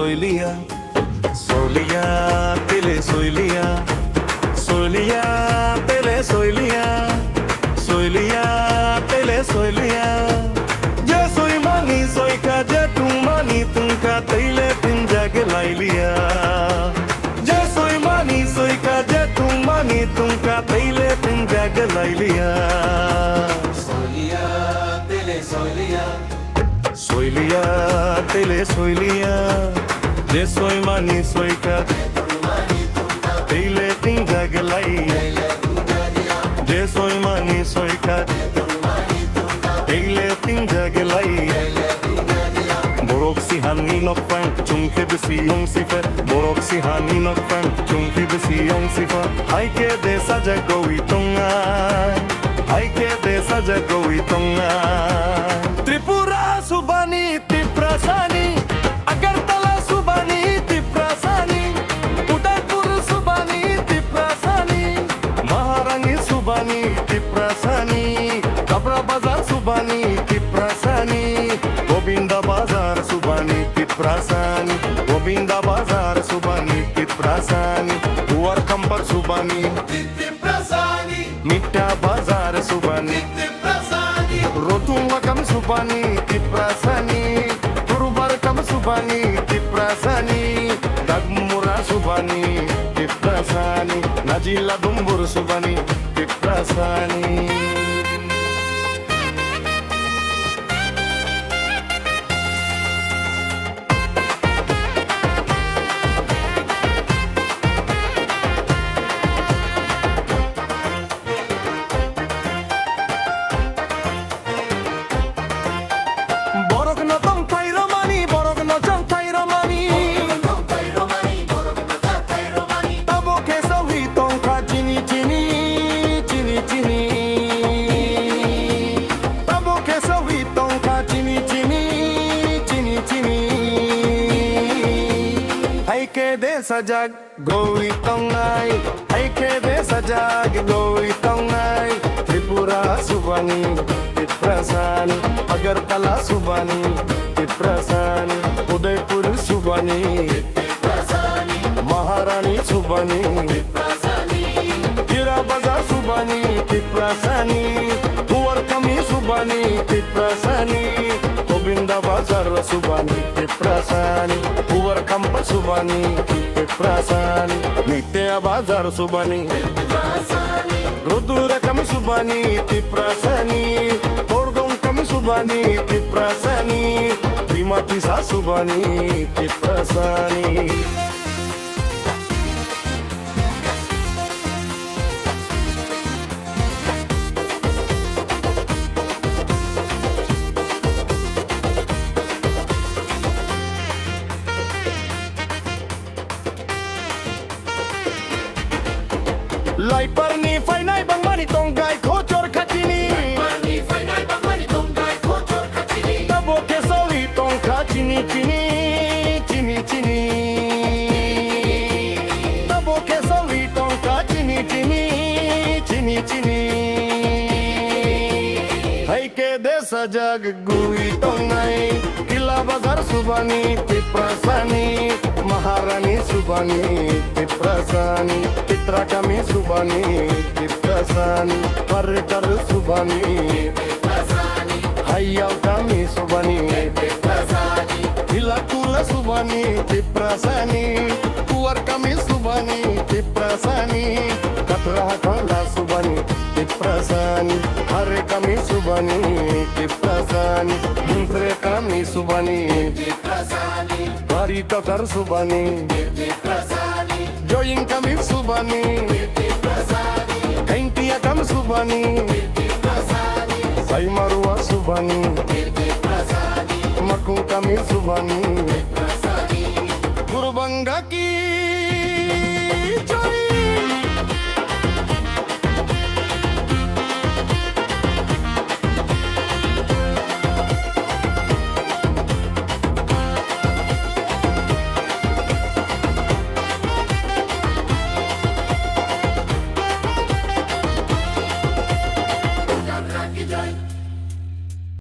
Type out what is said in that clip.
soylia, soylia, tele soylia, soylia, tele soylia, soylia, tele soylia. Je soy mani, soy kaje tu mani, tunka tele pinjag lailia. Je soy mani, soy kaje tu mani, tunka tele pinjag lailia. Soylia, tele soylia. Soylia, tele soylia. Je soy mani, soy kaje tele pinjag lailia. Je soy mani, soy kaje tele pinjag lailia. Borok si hani nokpan chungke besi yong sifa. Borok si hani nokpan chungke besi yong sifa. Ai ke de saja goi tonga, ai ke de saja goi tonga. Tripura Swbani Tiprasani, Agartala Swbani Tiprasani, Udaipur Swbani Tiprasani, Maharangi Swbani Tiprasani, KOKBOROK bazar Swbani Tiprasani, Gobinda bazar Swbani Tiprasani, Gobinda bazar Swbani Tiprasani, Uar kambar Swbani TIPRASA, Mita bazar Swbani TIPRASA, Rotunga kam Swbani Tiprasani, Turubar kam Swbani Tiprasani, Dagmura Swbani Tiprasani, Najila Dumbur Swbani Tiprasani. Borok no tong thai romani, borok no chong thai romani. Tabo ke sawi tong kha chini chini, chini chini. Tabo ke sawi tong kha chini chini, chini chini. Hai ke de sajag goi tong ai, hai ke de sajag goi tong ai. Tripura Swbani Tiprasani, Agartala Swbani Tiprasani, Udaipur Swbani TIPRASA, Maharani Swbani KILLA bazar Swbani Tiprasani, Uar kami Swbani Tiprasani, Gobinda bazar Swbani Tiprasani, Uar kambar Swbani Tiprasani, Nitya bazar Swbani Rodura kami Swbani Tiprasani, Tordong kami Swbani Tiprasani, Primatisa Swbani Tiprasani. Lai parni fai nai bang mani tonggai khojor khachini, Mani fainai bang mani tonggai khojor khachini. tabo ke sawi tong khachini chini, chini chini. Tabo ke sawi tong khachini chini, chini chini. Hai ke de sajag gui tong nai, KILLA bazar Swbani Tiprasani, Maharani Swbani Tiprasani, Titra kami Swbani Tiprasani, Parkar Swbani TIPRASA, Hayal kami Swbani TIPRASA, Hila Kula Swbani Tiprasani, Uar kami Swbani Tiprasani, Katra Kala Swbani Tiprasani, Hare kami Swbani Tiprasani, Muntre kami Swbani TIPRASA, Bari Kakar Swbani, TIPRASA, Joyin kami Swbani, TIPRASA, Kaintia kami Swbani, TIPRASA, Sai Marwa Swbani, TIPRASA, Makung kami Swbani.